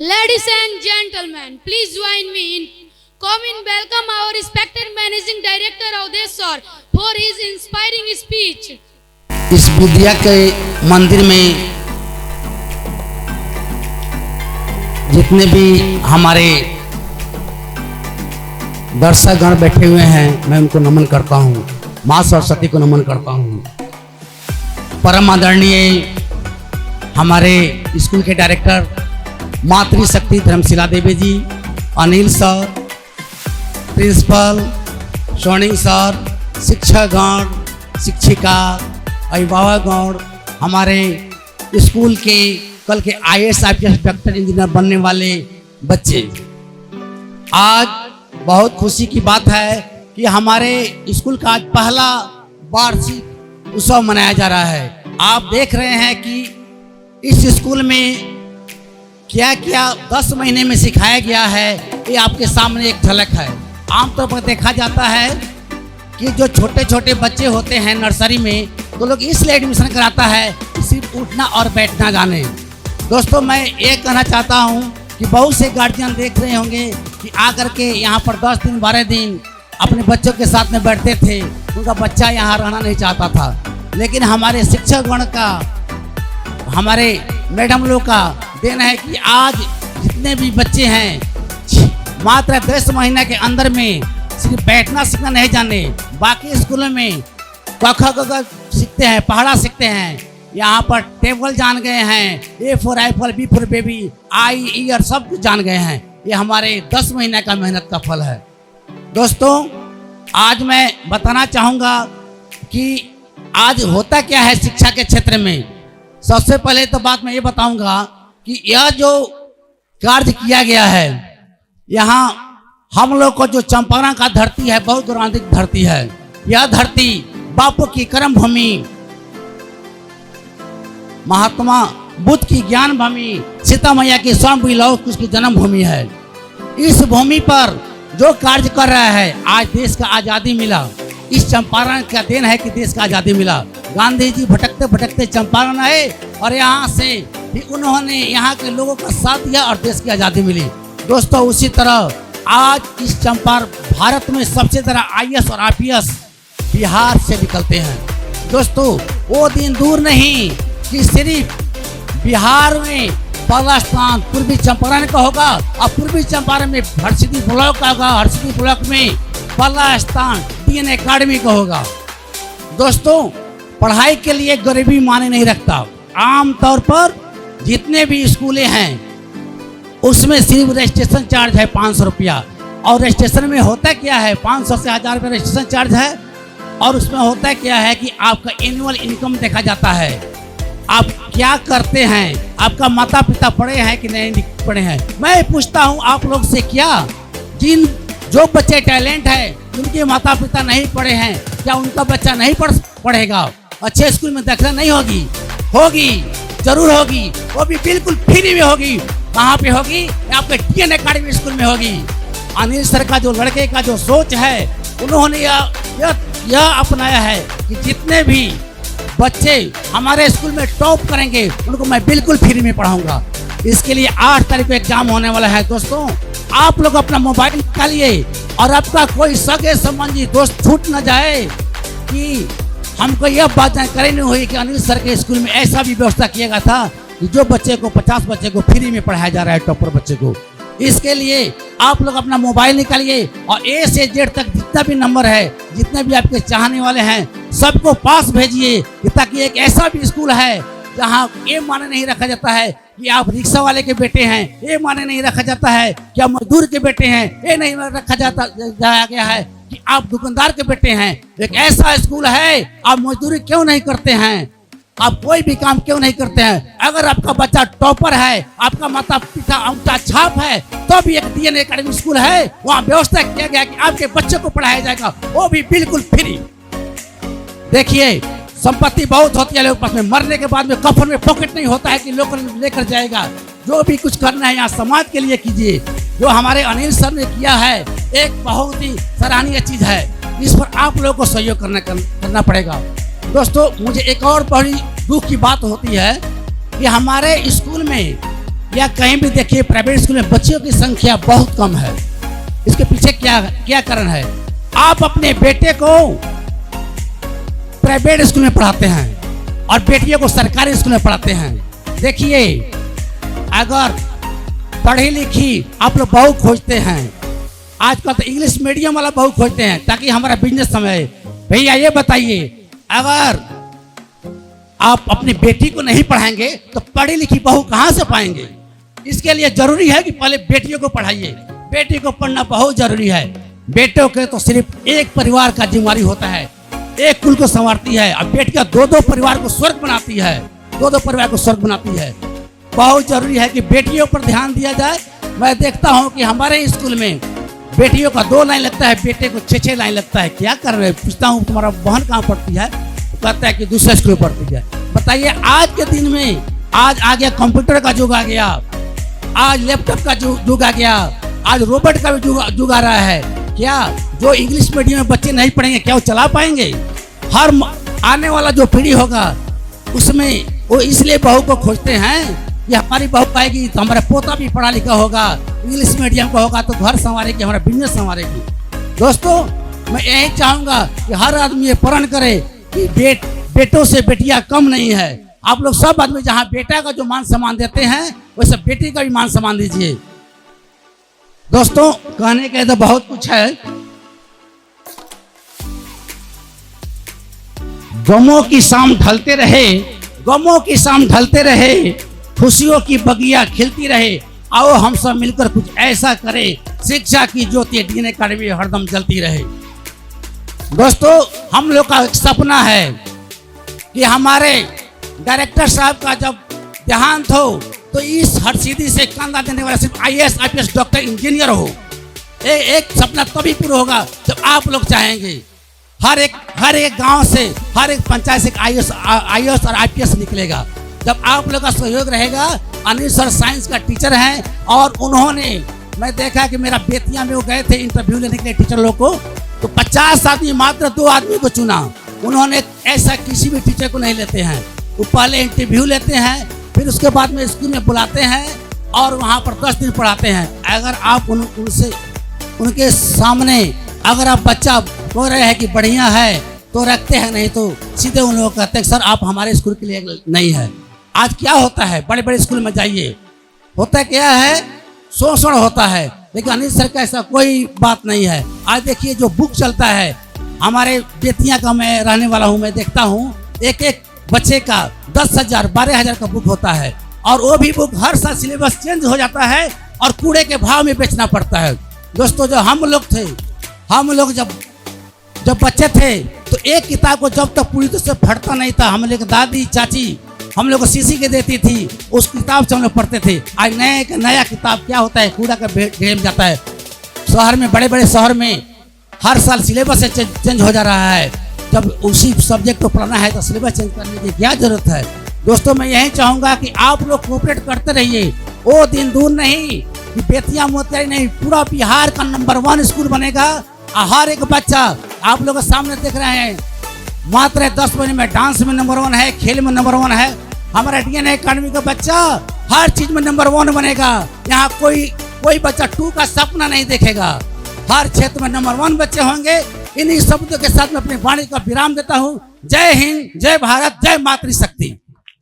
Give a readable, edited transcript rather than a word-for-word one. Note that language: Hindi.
Ladies and gentlemen, please join me in welcome our respected Managing Director Avdesh sir for his inspiring speech. इस विद्या के मंदिर में जितने भी हमारे दर्शकगण बैठे हुए हैं, मैं उनको नमन करता हूँ। माँ सरस्वती को नमन करता हूँ। परम आदरणीय हमारे स्कूल के डायरेक्टर मातृशक्ति धर्मशिला देवी जी, अनिल सर, प्रिंसिपल स्वर्णिंग सर, शिक्षकगण, शिक्षिका, अभिभावकगण, हमारे स्कूल के कल के IAS IPS डॉक्टर इंजीनियर बनने वाले बच्चे, आज बहुत खुशी की बात है कि हमारे स्कूल का आज पहला वार्षिक उत्सव मनाया जा रहा है। आप देख रहे हैं कि इस स्कूल में क्या क्या 10 महीने में सिखाया गया है, ये आपके सामने एक झलक है। आमतौर पर देखा जाता है कि जो छोटे छोटे बच्चे होते हैं नर्सरी में, तो लोग इसलिए एडमिशन कराता है कि सिर्फ उठना और बैठना जाने। दोस्तों, मैं ये कहना चाहता हूँ कि बहुत से गार्जियन देख रहे होंगे कि आकर के यहाँ पर 10 दिन 12 दिन अपने बच्चों के साथ में बैठते थे, उनका बच्चा यहाँ रहना नहीं चाहता था। लेकिन हमारे शिक्षकगण का, हमारे मैडम लोग का देन है कि आज जितने भी बच्चे हैं मात्र 10 महीने के अंदर में सिर्फ बैठना सीखना नहीं जाने, बाकी स्कूलों में क ख ग घ सीखते हैं, पढ़ना सीखते हैं। यहाँ पर टेबल जान गए हैं, A for Apple, B for baby, eye ear सब कुछ जान गए हैं। ये हमारे 10 महीने का मेहनत का फल है। दोस्तों, आज मैं बताना चाहूँगा कि आज होता क्या है शिक्षा के क्षेत्र में। सबसे पहले तो बात मैं ये बताऊंगा कि यह जो कार्य किया गया है, यहाँ हम लोग को जो चंपारण का धरती है, बहुत गौरवान्वित धरती है। यह धरती बापू की कर्म भूमि, महात्मा बुद्ध की ज्ञान भूमि, सीता मैया की स्वयं लौह उसकी जन्म भूमि है। इस भूमि पर जो कार्य कर रहा है, आज देश का आज़ादी मिला, इस चंपारण का देन है कि देश का आज़ादी मिला। गांधी जी भटकते भटकते चंपारण आए और यहाँ से भी उन्होंने यहाँ के लोगों का साथ दिया और देश की आज़ादी मिली। दोस्तों, उसी तरह आज इस चंपारण भारत में सबसे ज़्यादा IAS और IPS बिहार से निकलते हैं। दोस्तों, वो दिन दूर नहीं कि सिर्फ बिहार में पहला स्थान पूर्वी चंपारण का होगा और पूर्वी चंपारण में हरसिद्धि ब्लॉक का होगा, हरसिद्धि ब्लॉक में पहला स्थान DNA अकेडमी का होगा। दोस्तों, पढ़ाई के लिए गरीबी माने नहीं रखता। आमतौर पर जितने भी स्कूलें हैं उसमें सिर्फ रजिस्ट्रेशन चार्ज है 500 रुपया, और रजिस्ट्रेशन में होता क्या है, 500 से 1000 रुपये रजिस्ट्रेशन चार्ज है। और उसमें होता क्या है कि आपका एनुअल इनकम देखा जाता है, आप क्या करते हैं, आपका माता पिता पढ़े हैं कि नहीं पढ़े हैं। मैं पूछता हूँ आप लोग से, क्या जो बच्चे टैलेंट है, जिनके माता पिता नहीं पढ़े हैं, क्या उनका बच्चा नहीं पढ़ेगा? अच्छे स्कूल में दाखिला नहीं होगी? होगी, जरूर होगी। वो भी बिल्कुल फ्री में होगी। कहाँ पे होगी? आपके DNA अकेडमी स्कूल में होगी। अनिल सर का जो लड़के का जो सोच है, उन्होंने यह अपनाया है कि जितने भी बच्चे हमारे स्कूल में टॉप करेंगे उनको मैं बिल्कुल फ्री में पढ़ाऊंगा। इसके लिए 8 तारीख को एग्जाम होने वाला है। दोस्तों, आप लोग अपना मोबाइल निकालिए और आपका कोई सगे संबंधी दोस्त छूट न जाए कि हमको यह बात जानकारी नहीं हुई कि अनिल सर के स्कूल में ऐसा भी व्यवस्था किया गया था कि जो बच्चे को 50 बच्चे को फ्री में पढ़ाया जा रहा है, टॉपर बच्चे को। इसके लिए आप लोग अपना मोबाइल निकालिए और A से Z तक जितना भी नंबर है, जितने भी आपके चाहने वाले हैं, सबको पास भेजिए, ताकि एक ऐसा भी स्कूल है जहाँ ये माने नहीं रखा जाता है कि आप रिक्शा वाले के बेटे हैं, ये माने नहीं रखा जाता है कि आप मजदूर के बेटे हैं, ये नहीं रखा जाया गया है कि आप दुकानदार के बेटे हैं। एक ऐसा स्कूल है, आप मजदूरी क्यों नहीं करते हैं, आप कोई भी काम क्यों नहीं करते हैं? अगर आपका बच्चा टॉपर है, आपका माता पिता अंगूठा छाप है, तो भी एक DNA अकेडमी स्कूल है, वहाँ व्यवस्था किया गया कि आपके बच्चे को पढ़ाया जाएगा, वो भी बिल्कुल फ्री। देखिए, संपत्ति बहुत होती है लोगों के पास में, मरने के बाद में कफन में पॉकेट नहीं होता है कि लोग लेकर जाएगा। जो भी कुछ करना है यहाँ समाज के लिए कीजिए। जो हमारे अनिल सर ने किया है, एक बहुत ही सराहनीय चीज़ है। इस पर आप लोगों को सहयोग करना पड़ेगा। दोस्तों, मुझे एक और बड़ी दुख की बात होती है कि हमारे स्कूल में या कहीं भी देखिए प्राइवेट स्कूल में बच्चियों की संख्या बहुत कम है। इसके पीछे क्या कारण है? आप अपने बेटे को प्राइवेट स्कूल में पढ़ाते हैं और बेटियों को सरकारी स्कूल में पढ़ाते हैं। देखिए, अगर पढ़ी लिखी आप लोग बहू खोजते हैं, आजकल तो इंग्लिश मीडियम वाला बहू खोजते हैं ताकि हमारा बिजनेस समय। भैया ये बताइए, अगर आप अपनी बेटी को नहीं पढ़ाएंगे तो पढ़ी लिखी बहू कहाँ से पाएंगे? इसके लिए जरूरी है कि पहले बेटियों को पढ़ाइए। बेटी को पढ़ना बहुत जरूरी है। बेटों के तो सिर्फ एक परिवार का जिम्मेवारी होता है, एक कुल को संवारती है, और बेटियां दो परिवार को स्वर्ग बनाती है, दो परिवार को स्वर्ग बनाती है। बहुत जरूरी है कि बेटियों पर ध्यान दिया जाए। मैं देखता हूं कि हमारे स्कूल में बेटियों का 2 लाइन लगता है, बेटे को 6 लाइन लगता है। क्या कर रहे हैं? पूछता हूँ तुम्हारा बहन कहाँ पढ़ती है? कहता है कि दूसरे स्कूल में पढ़ती है। बताइए, आज के दिन में आज आ गया कंप्यूटर का युग, आ गया आज लैपटॉप का युग आ गया, आज रोबोट का भी युग आ रहा है। क्या जो इंग्लिश मीडियम में बच्चे नहीं पढ़ेंगे क्या वो चला पाएंगे? हर आने वाला जो पीढ़ी होगा उसमें वो इसलिए बहू को खोजते हैं कि हमारी बहू आएगी तो हमारा पोता भी पढ़ा लिखा होगा, इंग्लिश मीडियम का होगा तो घर संवारेगी, हमारा बिजनेस संवारेगी। दोस्तों, मैं यही चाहूँगा कि हर आदमी ये प्रण करे कि बेटों से बेटियां कम नहीं है। आप लोग सब आदमी जहाँ बेटा का जो मान सम्मान देते हैं वैसे बेटी का भी मान सम्मान दीजिए। दोस्तों, कहने के तो बहुत कुछ है। गमों की शाम ढलते रहे, गमों की शाम ढलते रहे, खुशियों की बगिया खिलती रहे। आओ हम सब मिलकर कुछ ऐसा करें, शिक्षा की ज्योति डीएन अकेडमी हरदम जलती रहे। दोस्तों, हम लोग का एक सपना है कि हमारे डायरेक्टर साहब का जब देहांत हो तो इस हरसिद्धि से कंधा देने वाला सिर्फ IAS, IPS, डॉक्टर, इंजीनियर हो। एक सपना तभी पूरा होगा जब आप लोग चाहेंगे। हर एक गांव से, हर एक पंचायत से IAS और IPS निकलेगा जब आप लोग का सहयोग रहेगा। अनिल सर साइंस का टीचर हैं और उन्होंने, मैं देखा कि मेरा बेतिया में वो गए थे इंटरव्यू लेने के लिए टीचर लोग को, तो 50 आदमी मात्र 2 आदमी को चुना। उन्होंने ऐसा किसी भी टीचर को नहीं लेते हैं। वो पहले इंटरव्यू लेते हैं, फिर उसके बाद में स्कूल में बुलाते हैं और वहाँ पर 10 दिन पढ़ाते हैं। अगर आप उनके सामने अगर आप बच्चा बोल रहे हैं कि बढ़िया है तो रखते हैं, नहीं तो सीधे उन लोग कहते हैं सर आप हमारे स्कूल के लिए नहीं है। आज क्या होता है, बड़े बड़े स्कूल में जाइए, होता क्या है, शोषण होता है। लेकिन अनिल सर का ऐसा कोई बात नहीं है। आज देखिए जो बुक चलता है, हमारे बेतिया का मैं रहने वाला हूँ, मैं देखता हूँ एक बच्चे का 10,000 12,000 का बुक होता है और वो भी बुक हर साल सिलेबस चेंज हो जाता है और कूड़े के भाव में बेचना पड़ता है। दोस्तों, जो हम लोग जब बच्चे थे तो एक किताब को जब तक पूरी तरह से फटता नहीं था, हम लोग दादी चाची हम लोग को शीशी के देती थी, उस किताब से हम लोग पढ़ते थे। आज नया किताब क्या होता है, कूड़ा का ढेर में जाता है। शहर में, बड़े बड़े शहर में हर साल सिलेबस चेंज हो जा रहा है। जब उसी सब्जेक्ट को पढ़ना है तो सिलेबस चेंज करने की क्या जरूरत है? दोस्तों, मैं यही चाहूँगा कि आप लोग कोऑपरेट करते रहिए। वो दिन दूर नहीं कि बेतिया मोतिहारी नहीं, पूरा बिहार का नंबर 1 स्कूल बनेगा। हर एक बच्चा आप लोग के सामने देख रहे हैं, मात्र 10 महीने में डांस में नंबर 1 है, खेल में नंबर 1 है। हमारा डीएन अकेडमी का बच्चा हर चीज में नंबर 1 बनेगा। यहाँ कोई बच्चा 2 का सपना नहीं देखेगा। हर क्षेत्र में नंबर 1 बच्चे होंगे। इन्हीं शब्दों के साथ मैं अपनी वाणी का विराम देता हूँ। जय हिंद, जय भारत, जय मातृशक्ति।